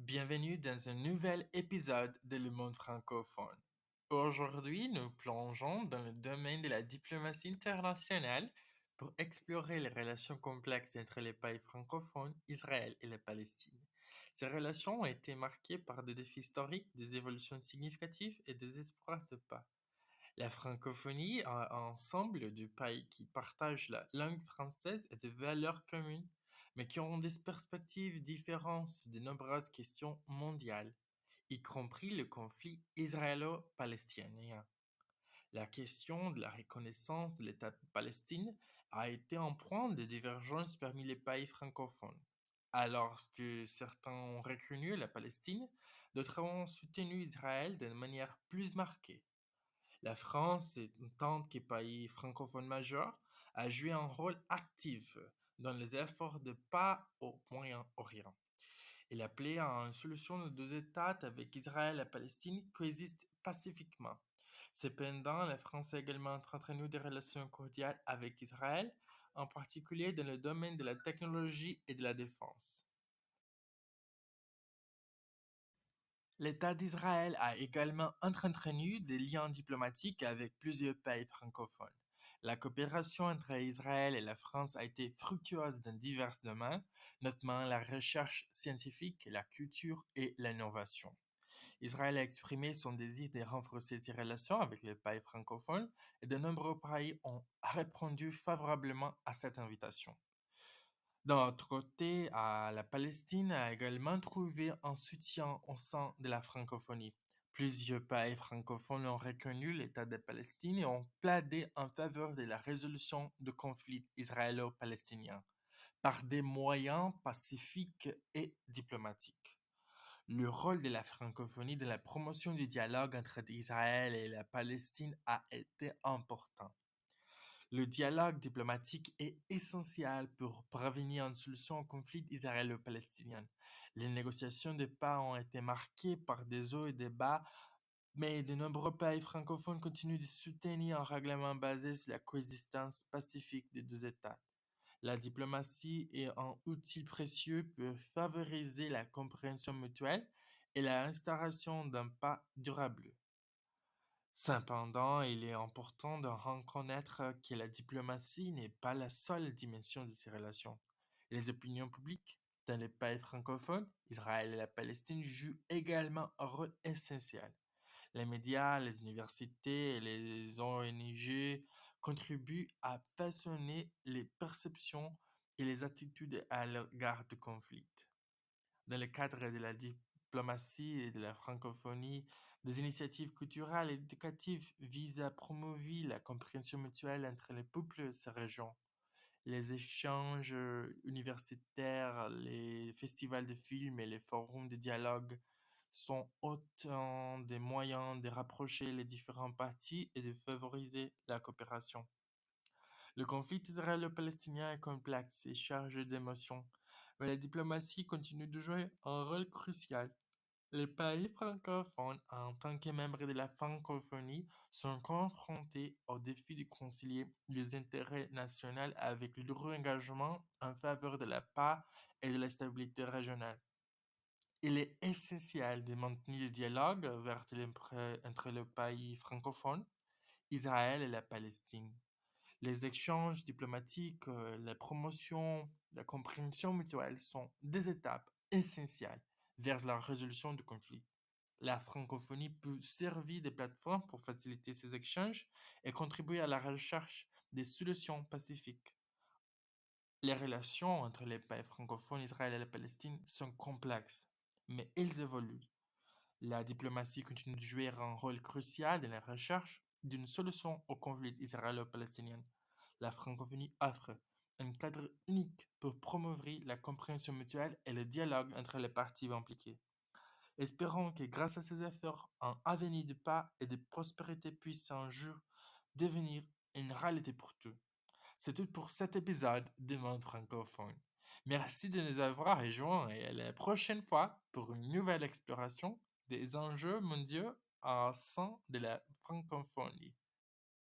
Bienvenue dans un nouvel épisode de Le Monde francophone. Aujourd'hui, nous plongeons dans le domaine de la diplomatie internationale pour explorer les relations complexes entre les pays francophones, Israël et la Palestine. Ces relations ont été marquées par des défis historiques, des évolutions significatives et des espoirs de paix. La francophonie a un ensemble de pays qui partagent la langue française et des valeurs communes, mais qui ont des perspectives différentes sur de nombreuses questions mondiales, y compris le conflit israélo-palestinien. La question de la reconnaissance de l'État de Palestine a été un point de divergence parmi les pays francophones. Alors que certains ont reconnu la Palestine, d'autres ont soutenu Israël d'une manière plus marquée. La France, en tant que pays francophone majeur, a joué un rôle actif dans les efforts de paix au Moyen-Orient. Il a appelé à une solution de deux États avec Israël et la Palestine coexistent pacifiquement. Cependant, la France a également entretenu des relations cordiales avec Israël, en particulier dans le domaine de la technologie et de la défense. L'État d'Israël a également entretenu des liens diplomatiques avec plusieurs pays francophones. La coopération entre Israël et la France a été fructueuse dans divers domaines, notamment la recherche scientifique, la culture et l'innovation. Israël a exprimé son désir de renforcer ses relations avec les pays francophones et de nombreux pays ont répondu favorablement à cette invitation. D'un autre côté, la Palestine a également trouvé un soutien au sein de la francophonie. Plusieurs pays francophones ont reconnu l'État de Palestine et ont plaidé en faveur de la résolution du conflit israélo-palestinien par des moyens pacifiques et diplomatiques. Le rôle de la francophonie dans la promotion du dialogue entre Israël et la Palestine a été important. Le dialogue diplomatique est essentiel pour parvenir à une solution au conflit israélo-palestinien. Les négociations de paix ont été marquées par des hauts et des bas, mais de nombreux pays francophones continuent de soutenir un règlement basé sur la coexistence pacifique des deux États. La diplomatie est un outil précieux pour favoriser la compréhension mutuelle et l'instauration d'un paix durable. Cependant, il est important de reconnaître que la diplomatie n'est pas la seule dimension de ces relations. Les opinions publiques dans les pays francophones, Israël et la Palestine jouent également un rôle essentiel. Les médias, les universités et les ONG contribuent à façonner les perceptions et les attitudes à l'égard du conflit. Dans le cadre de la diplomatie et de la francophonie, des initiatives culturelles et éducatives visent à promouvoir la compréhension mutuelle entre les peuples de ces régions. Les échanges universitaires, les festivals de films et les forums de dialogue sont autant des moyens de rapprocher les différentes parties et de favoriser la coopération. Le conflit israélo-palestinien est complexe et chargé d'émotions, mais la diplomatie continue de jouer un rôle crucial. Les pays francophones, en tant que membres de la francophonie, sont confrontés au défi de concilier les intérêts nationaux avec leur engagement en faveur de la paix et de la stabilité régionale. Il est essentiel de maintenir le dialogue entre les pays francophones, Israël et la Palestine. Les échanges diplomatiques, la promotion, la compréhension mutuelle sont des étapes essentielles vers la résolution du conflit. La francophonie peut servir de plateforme pour faciliter ces échanges et contribuer à la recherche des solutions pacifiques. Les relations entre les pays francophones, Israël et la Palestine sont complexes, mais elles évoluent. La diplomatie continue de jouer un rôle crucial dans la recherche d'une solution au conflit israélo-palestinien. La francophonie offre un cadre unique pour promouvoir la compréhension mutuelle et le dialogue entre les parties impliquées. Espérons que grâce à ces efforts, un avenir de paix et de prospérité puisse un jour devenir une réalité pour tous. C'est tout pour cet épisode de Monde francophone. Merci de nous avoir rejoints et à la prochaine fois pour une nouvelle exploration des enjeux mondiaux au sein de la francophonie.